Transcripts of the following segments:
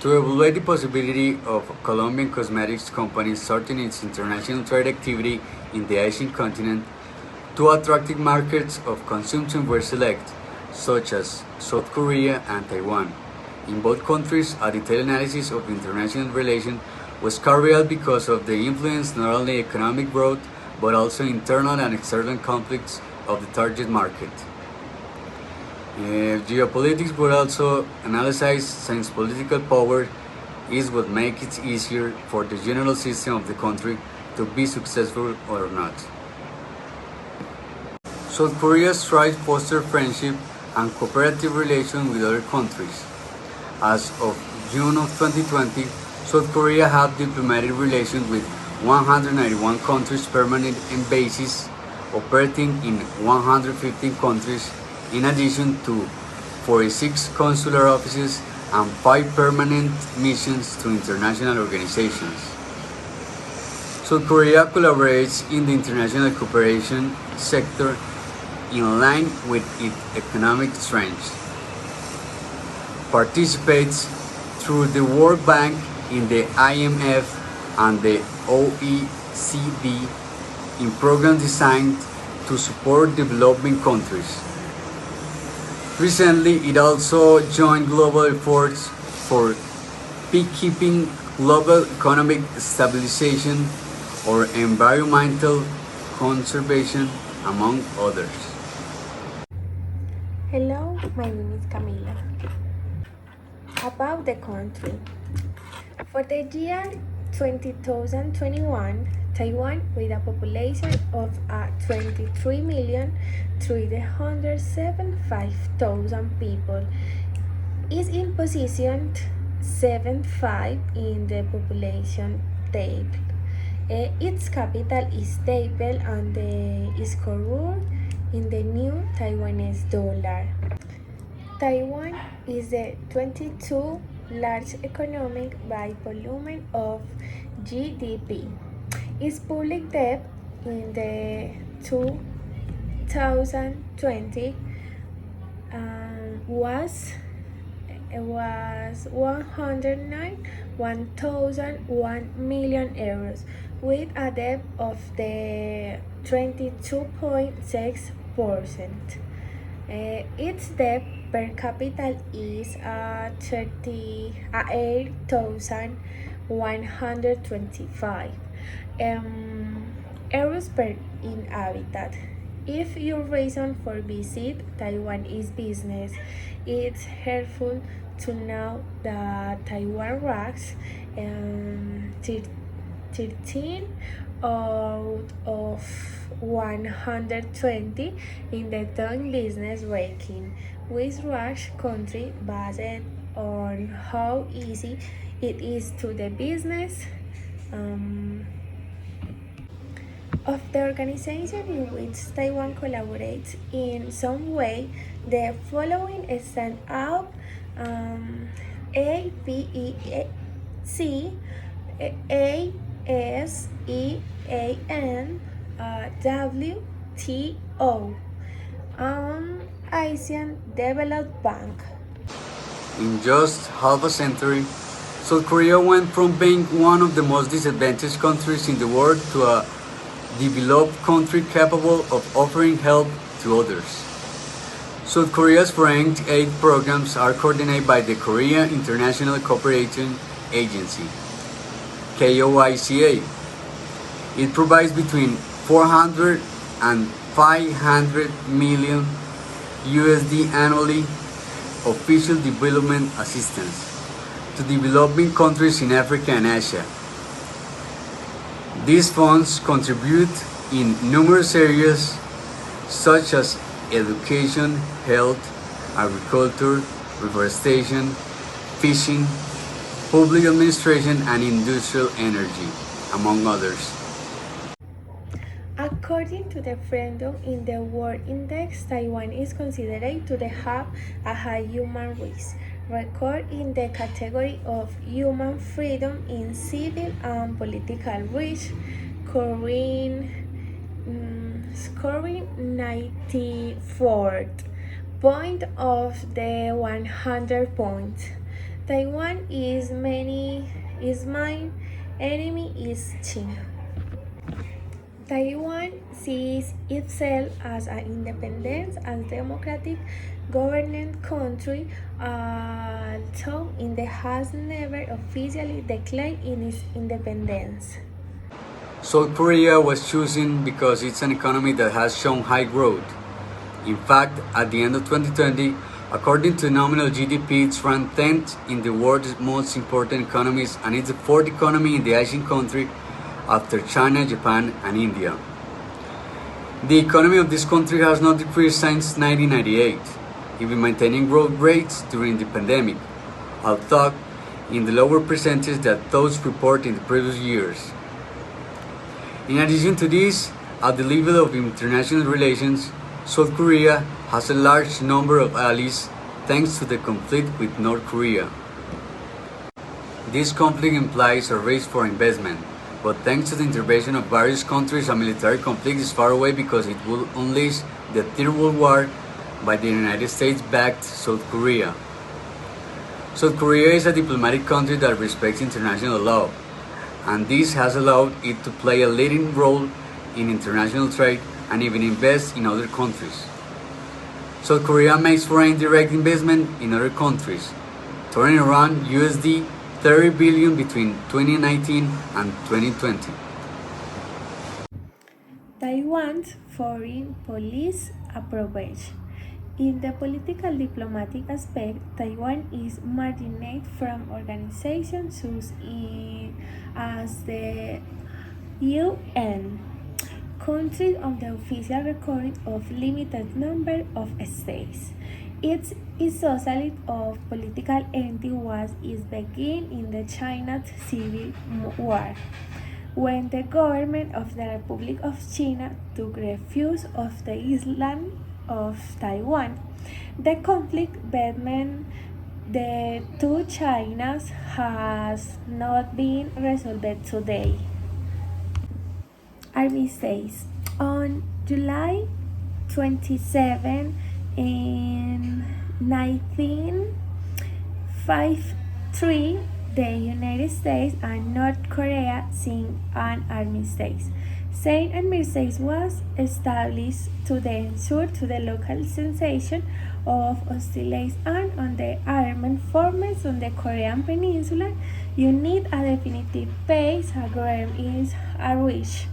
To evaluate the possibility of a Colombian cosmetics company starting its international trade activity in the Asian continent, two attractive markets of consumption were selected, such as South Korea and Taiwan. In both countries, a detailed analysis of international relations was carried out because of the influence not only economic growth but also internal and external conflicts of the target market. Geopolitics were also analyzed since political power is what makes it easier for the general system of the country to be successful or not. South Korea strives to foster friendship and cooperative relations with other countries. As of June of 2020, South Korea had diplomatic relations with 191 countries permanent embassies operating in 115 countries, in addition to 46 consular offices and 5 permanent missions to international organizations. South Korea collaborates in the international cooperation sector in line with its economic strength, participates through the World Bank in the IMF and the OECD in programs designed to support developing countries. Recently, it also joined global efforts for peacekeeping, global economic stabilization, or environmental conservation, among others. Hello, my name is Camila. About the country. For the year 2021, Taiwan, with a population of 23,375,000 people, is in position 75 in the population table. Its capital is Taipei and is called in the new Taiwanese dollar. Taiwan is the 22 large economic by volume of GDP. Its public debt in the 2020 was 109,101 million euros, with a debt of the 22.6%. Its debt per capita is 8,125 euros per inhabitant. If your reason for visit Taiwan is business, it's helpful to know that Taiwan ranks 13 out of 120 in the Doing Business ranking, which ranks country based on how easy it is to do business of the organization in which Taiwan collaborates in some way. The following stand out: APEC, ASEAN, WTO, Asian Development Bank. In just half a century, South Korea went from being one of the most disadvantaged countries in the world to a developed country capable of offering help to others. South Korea's foreign aid programs are coordinated by the Korea International Cooperation Agency, KOICA. It provides between 400 and 500 million USD annually official development assistance to developing countries in Africa and Asia. These funds contribute in numerous areas such as education, health, agriculture, reforestation, fishing, public administration, and industrial energy, among others. According to the Freedom in the World Index, Taiwan is considered to have a high human rights record in the category of human freedom in civil and political rights, scoring 94th point of the 100 points. Taiwan is my enemy is China. Taiwan sees itself as an independent and democratic governed country, although it has never officially declared its independence. South Korea was chosen because it's an economy that has shown high growth. In fact, at the end of 2020, according to nominal GDP, it's ranked 10th in the world's most important economies, and it's the fourth economy in the Asian country after China, Japan, and India. The economy of this country has not decreased since 1998, even maintaining growth rates during the pandemic, although in the lower percentage that those reported in the previous years. In addition to this, at the level of international relations, South Korea has a large number of allies thanks to the conflict with North Korea. This conflict implies a risk for investment, but thanks to the intervention of various countries, a military conflict is far away because it will unleash the Third World War by the United States-backed South Korea. South Korea is a diplomatic country that respects international law, and this has allowed it to play a leading role in international trade and even invest in other countries. South Korea makes foreign direct investment in other countries, turning around USD 30 billion between 2019 and 2020. Taiwan's foreign policy approach. In the political diplomatic aspect, Taiwan is marginate from organizations such as the UN. Countries on the official record of limited number of states. Its isolated of political entity was its begin in the China Civil War, when the government of the Republic of China took refuge of the island of Taiwan. The conflict between the two Chinas has not been resolved today. Armistice. On July 27 in 1953, the United States and North Korea signed an armistice. Said armistice was established to ensure to the local cessation of hostilities and on the armed forces on the Korean Peninsula. You need a definitive peace agreement is reached,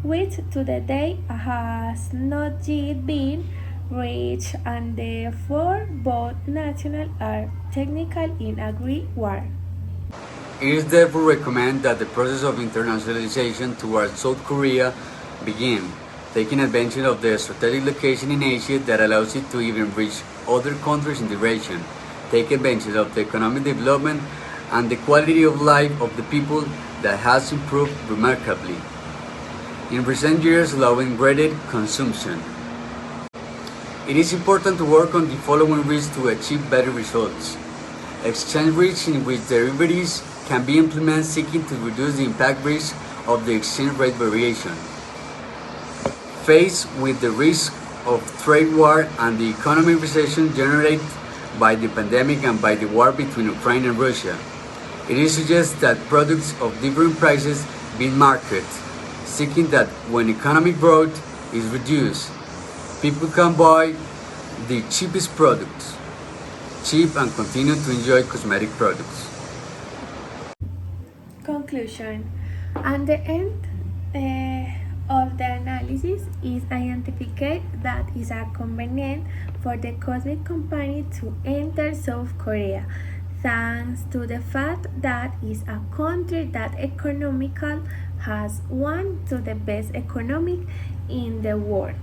which to the day has not yet been reached, and therefore both nations are technically in agreed war. It is therefore recommended that the process of internationalization towards South Korea begin, taking advantage of the strategic location in Asia that allows it to even reach other countries in the region, take advantage of the economic development and the quality of life of the people that has improved remarkably in recent years, allowing greater consumption. It is important to work on the following ways to achieve better results. Exchange rates in which derivatives can be implemented seeking to reduce the impact risk of the exchange rate variation. Faced with the risk of trade war and the economic recession generated by the pandemic and by the war between Ukraine and Russia, it is suggested that products of different prices be marketed, seeking that when economic growth is reduced, people can buy the cheapest products, cheap and continue to enjoy cosmetic products. Conclusion. At the end of the analysis is identified that is a convenient for the cosmetic company to enter South Korea, thanks to the fact that it is a country that economical has one of the best economic in the world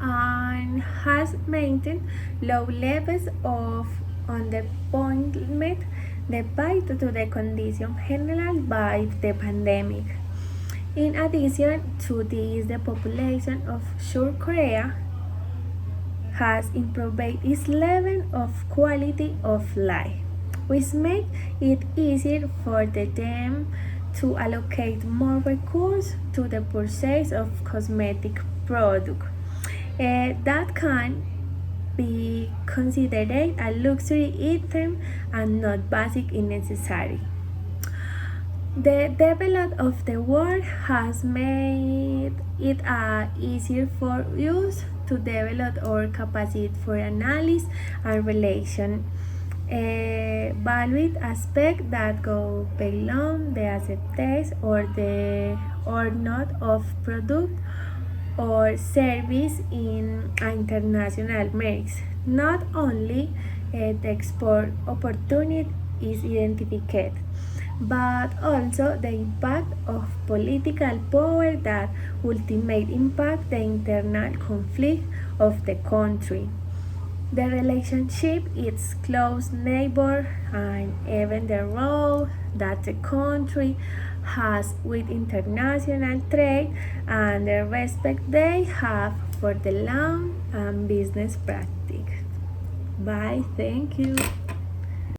and has maintained low levels of unemployment despite to the condition generated by the pandemic. In addition to this, the population of South Korea has improved its level of quality of life, which makes it easier for them to allocate more resources to the purchase of cosmetic products that can be considered a luxury item and not basic and necessary. The development of the world has made it easier for us to develop our capacity for analysis and relation valued aspects that go beyond the acceptance or not of product or service in international markets. Not only the export opportunity is identified, but also the impact of political power that ultimately impact the internal conflict of the country. The relationship, its close neighbor, and even the role that the country has with international trade and the respect they have for the law and business practice. Bye, thank you.